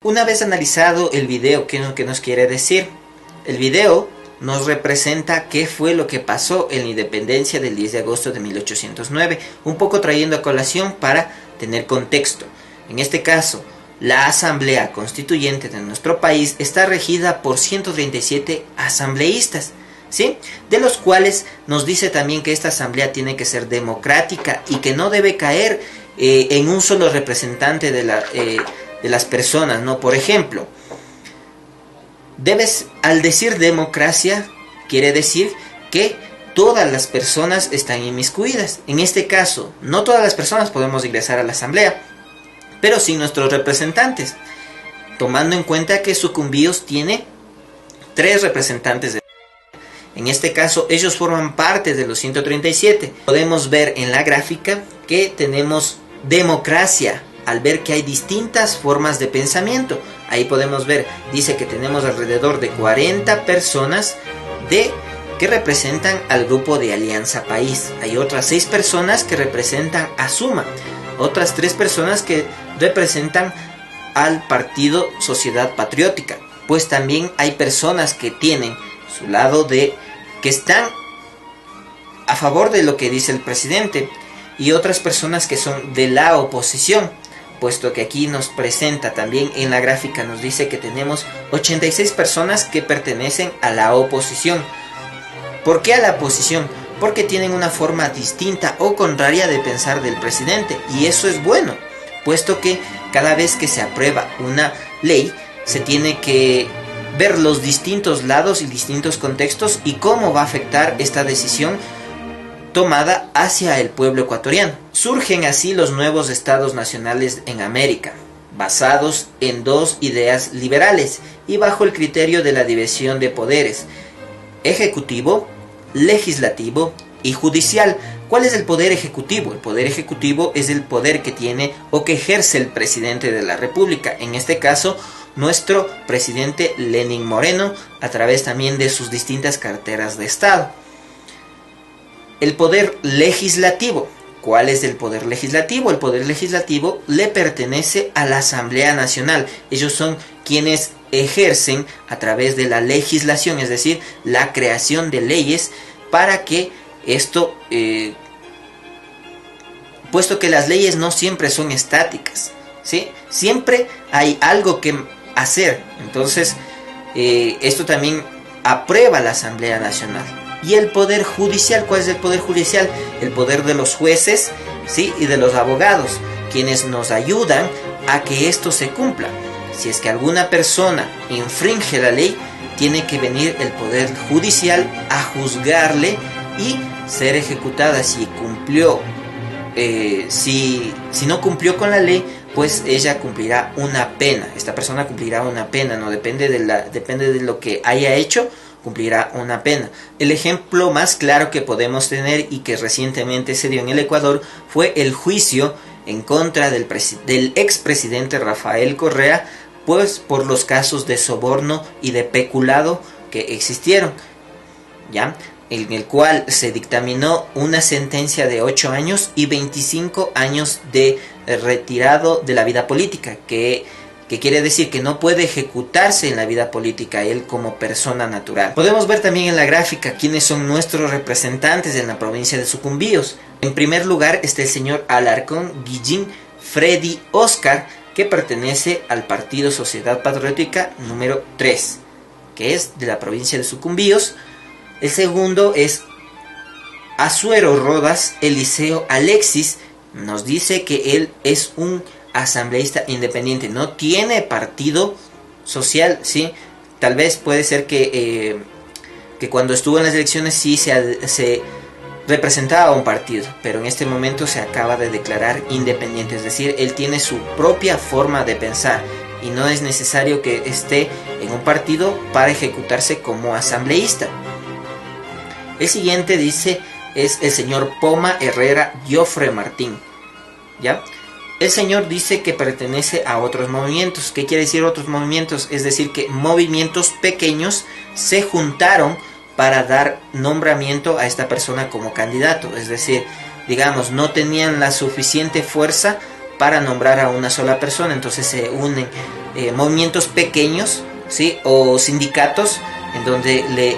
Una vez analizado el video, ¿qué es lo que nos quiere decir? El video nos representa qué fue lo que pasó en la independencia del 10 de agosto de 1809, un poco trayendo a colación para tener contexto. En este caso, la Asamblea Constituyente de nuestro país está regida por 137 asambleístas, ¿sí? De los cuales nos dice también que esta asamblea tiene que ser democrática y que no debe caer en un solo representante de las personas, ¿no? Por ejemplo, al decir democracia, quiere decir que todas las personas están inmiscuidas. En este caso, no todas las personas podemos ingresar a la asamblea, pero sí nuestros representantes, tomando en cuenta que Sucumbíos tiene 3 representantes. En este caso, ellos forman parte de los 137. Podemos ver en la gráfica que tenemos democracia, al ver que hay distintas formas de pensamiento. Ahí podemos ver, dice que tenemos alrededor de 40 personas que representan al grupo de Alianza País. Hay otras 6 personas que representan a Suma. Otras 3 personas que representan al partido Sociedad Patriótica. Pues también hay personas que tienen su lado que están a favor de lo que dice el presidente. Y otras personas que son de la oposición. Puesto que aquí nos presenta también en la gráfica, nos dice que tenemos 86 personas que pertenecen a la oposición. ¿Por qué a la oposición? Porque tienen una forma distinta o contraria de pensar del presidente, y eso es bueno, puesto que cada vez que se aprueba una ley, se tiene que ver los distintos lados y distintos contextos y cómo va a afectar esta decisión tomada hacia el pueblo ecuatoriano. Surgen así los nuevos estados nacionales en América, basados en 2 ideas liberales y bajo el criterio de la división de poderes: ejecutivo, legislativo y judicial. ¿Cuál es el poder ejecutivo? El poder ejecutivo es el poder que tiene o que ejerce el presidente de la República, en este caso nuestro presidente Lenín Moreno, a través también de sus distintas carteras de Estado. El poder legislativo. ¿Cuál es el poder legislativo? El poder legislativo le pertenece a la Asamblea Nacional. Ellos son quienes ejercen a través de la legislación, es decir, la creación de leyes para que esto, puesto que las leyes no siempre son estáticas, ¿sí? Siempre hay algo que hacer. Entonces, esto también aprueba la Asamblea Nacional. Y el poder judicial, ¿cuál es el poder judicial? El poder de los jueces, ¿sí? Y de los abogados, quienes nos ayudan a que esto se cumpla. Si es que alguna persona infringe la ley, tiene que venir el poder judicial a juzgarle y ser ejecutada. Si cumplió, si no cumplió con la ley, pues ella cumplirá una pena. Esta persona cumplirá una pena, no depende de lo que haya hecho, cumplirá una pena. El ejemplo más claro que podemos tener y que recientemente se dio en el Ecuador fue el juicio en contra del expresidente Rafael Correa, pues por los casos de soborno y de peculado que existieron, ¿ya? En el cual se dictaminó una sentencia de 8 años y 25 años de retirado de la vida política, que quiere decir que no puede ejecutarse en la vida política él como persona natural. Podemos ver también en la gráfica quiénes son nuestros representantes en la provincia de Sucumbíos. En primer lugar está el señor Alarcón Guillín Freddy Oscar, que pertenece al partido Sociedad Patriótica número 3, que es de la provincia de Sucumbíos. El segundo es Azuero Rodas Eliseo Alexis. Nos dice que él es un asambleísta independiente, no tiene partido social, ¿sí? Tal vez puede ser que cuando estuvo en las elecciones sí se representaba un partido, pero en este momento se acaba de declarar independiente, es decir, él tiene su propia forma de pensar y no es necesario que esté en un partido para ejecutarse como asambleísta. El siguiente dice es el señor Poma Herrera Jofre Martín, ¿ya? El señor dice que pertenece a otros movimientos. ¿Qué quiere decir otros movimientos? Es decir, que movimientos pequeños se juntaron para dar nombramiento a esta persona como candidato. Es decir, digamos, no tenían la suficiente fuerza para nombrar a una sola persona. Entonces se unen movimientos pequeños, ¿sí?, o sindicatos en donde le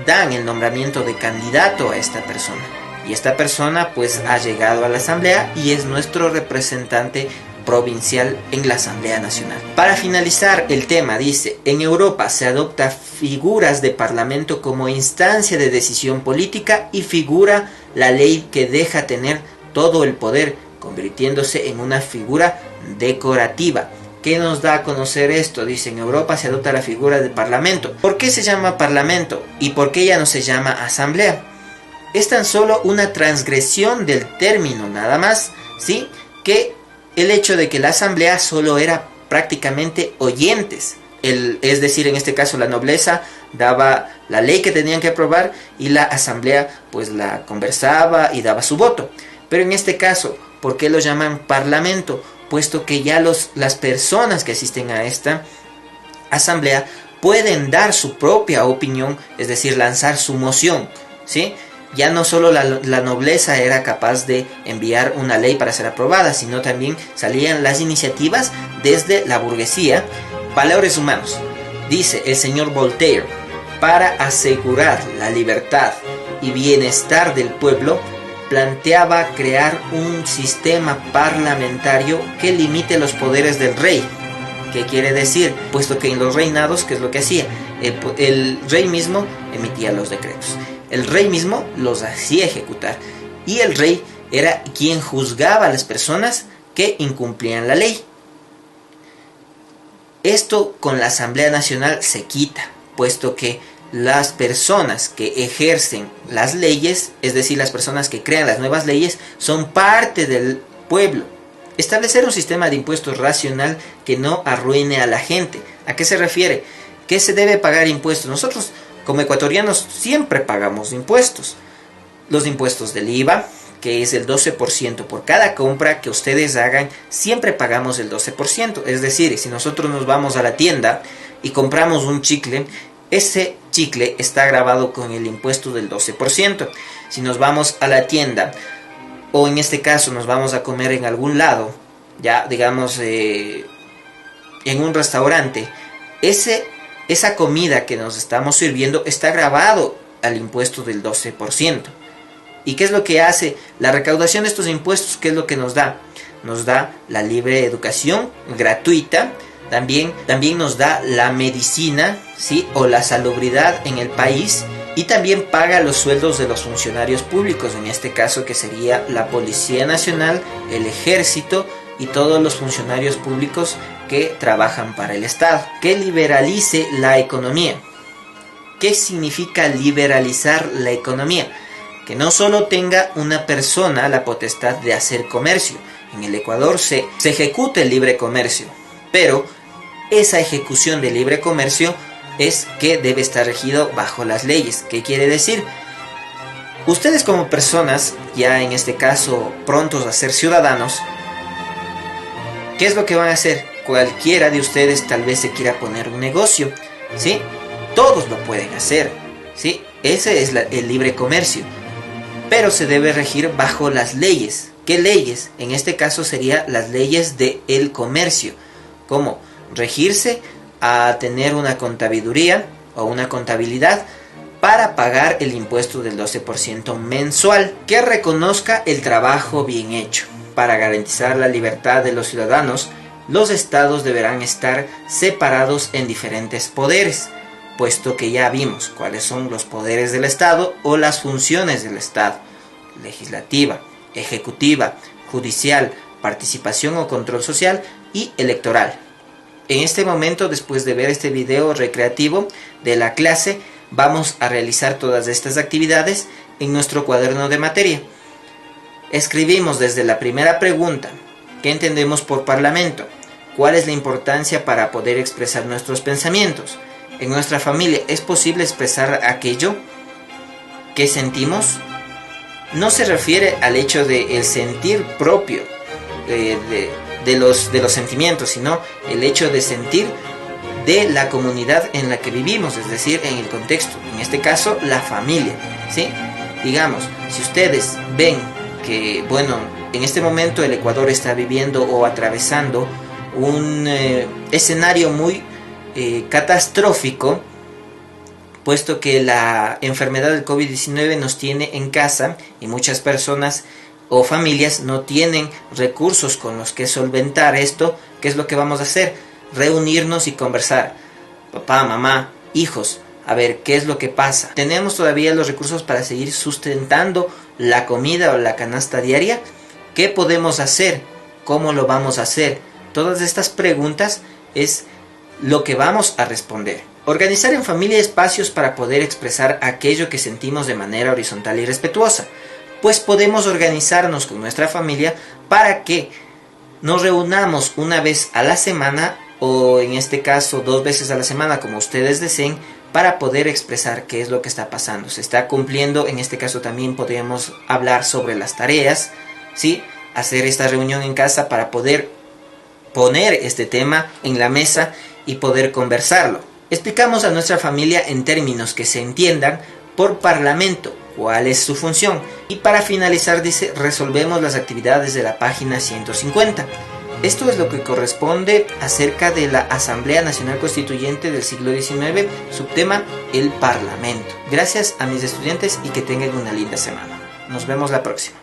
dan el nombramiento de candidato a esta persona. Y esta persona pues ha llegado a la Asamblea y es nuestro representante provincial en la Asamblea Nacional. Para finalizar el tema, dice: en Europa se adopta figuras de parlamento como instancia de decisión política y figura la ley que deja tener todo el poder, convirtiéndose en una figura decorativa. ¿Qué nos da a conocer esto? Dice: en Europa se adopta la figura de parlamento. ¿Por qué se llama parlamento? ¿Y por qué ya no se llama asamblea? Es tan solo una transgresión del término, nada más, ¿sí?, que el hecho de que la asamblea solo era prácticamente oyentes. Es decir, en este caso la nobleza daba la ley que tenían que aprobar y la asamblea pues la conversaba y daba su voto. Pero en este caso, ¿por qué lo llaman parlamento? Puesto que ya las personas que asisten a esta asamblea pueden dar su propia opinión, es decir, lanzar su moción, ¿sí? Ya no solo la nobleza era capaz de enviar una ley para ser aprobada, sino también salían las iniciativas desde la burguesía. Valores humanos. Dice el señor Voltaire: para asegurar la libertad y bienestar del pueblo, planteaba crear un sistema parlamentario que limite los poderes del rey. ¿Qué quiere decir? Puesto que en los reinados, ¿qué es lo que hacía? El rey mismo emitía los decretos. El rey mismo los hacía ejecutar. Y el rey era quien juzgaba a las personas que incumplían la ley. Esto con la Asamblea Nacional se quita, puesto que las personas que ejercen las leyes, es decir, las personas que crean las nuevas leyes, son parte del pueblo. Establecer un sistema de impuestos racional que no arruine a la gente. ¿A qué se refiere? ¿Qué se debe pagar impuestos? Nosotros, como ecuatorianos, siempre pagamos impuestos. Los impuestos del IVA, que es el 12% por cada compra que ustedes hagan, siempre pagamos el 12%. Es decir, si nosotros nos vamos a la tienda y compramos un chicle, ese chicle está grabado con el impuesto del 12%. Si nos vamos a la tienda, o en este caso nos vamos a comer en algún lado, ya digamos en un restaurante, esa comida que nos estamos sirviendo está grabado al impuesto del 12%. ¿Y qué es lo que hace la recaudación de estos impuestos? ¿Qué es lo que nos da? Nos da la libre educación gratuita, también nos da la medicina, ¿sí?, o la salubridad en el país, y también paga los sueldos de los funcionarios públicos, en este caso que sería la Policía Nacional, el Ejército y todos los funcionarios públicos que trabajan para el Estado. Que liberalice la economía. ¿Qué significa liberalizar la economía? Que no solo tenga una persona la potestad de hacer comercio. En el Ecuador se ejecuta el libre comercio, pero esa ejecución del libre comercio es que debe estar regido bajo las leyes. ¿Qué quiere decir? Ustedes como personas, ya en este caso prontos a ser ciudadanos, ¿qué es lo que van a hacer? Cualquiera de ustedes tal vez se quiera poner un negocio, ¿sí? Todos lo pueden hacer, ¿sí? Ese es el libre comercio. Pero se debe regir bajo las leyes. ¿Qué leyes? En este caso serían las leyes del comercio. ¿Cómo? Regirse a tener una contaduría o una contabilidad para pagar el impuesto del 12% mensual. Que reconozca el trabajo bien hecho. Para garantizar la libertad de los ciudadanos, los estados deberán estar separados en diferentes poderes, puesto que ya vimos cuáles son los poderes del Estado o las funciones del Estado: legislativa, ejecutiva, judicial, participación o control social y electoral. En este momento, después de ver este video recreativo de la clase, vamos a realizar todas estas actividades en nuestro cuaderno de materia. Escribimos desde la primera pregunta: ¿qué entendemos por parlamento? ¿Cuál es la importancia para poder expresar nuestros pensamientos? En nuestra familia, ¿es posible expresar aquello que sentimos? No se refiere al hecho del sentir propio de los sentimientos, sino el hecho de sentir de la comunidad en la que vivimos, es decir, en el contexto, en este caso, la familia, ¿sí? Digamos, si ustedes ven que, bueno, en este momento el Ecuador está viviendo o atravesando un escenario muy catastrófico, puesto que la enfermedad del COVID-19 nos tiene en casa y muchas personas o familias no tienen recursos con los que solventar esto. ¿Qué es lo que vamos a hacer? Reunirnos y conversar. Papá, mamá, hijos, a ver qué es lo que pasa. ¿Tenemos todavía los recursos para seguir sustentando la comida o la canasta diaria? ¿Qué podemos hacer? ¿Cómo lo vamos a hacer? Todas estas preguntas es lo que vamos a responder. Organizar en familia espacios para poder expresar aquello que sentimos de manera horizontal y respetuosa. Pues podemos organizarnos con nuestra familia para que nos reunamos una vez a la semana, o en este caso 2 veces a la semana, como ustedes deseen, para poder expresar qué es lo que está pasando. Se está cumpliendo, en este caso también podríamos hablar sobre las tareas, ¿sí? Hacer esta reunión en casa para poder poner este tema en la mesa y poder conversarlo. Explicamos a nuestra familia en términos que se entiendan por parlamento cuál es su función. Y para finalizar, dice, resolvemos las actividades de la página 150. Esto es lo que corresponde acerca de la Asamblea Nacional Constituyente del siglo XIX, subtema el Parlamento. Gracias a mis estudiantes y que tengan una linda semana. Nos vemos la próxima.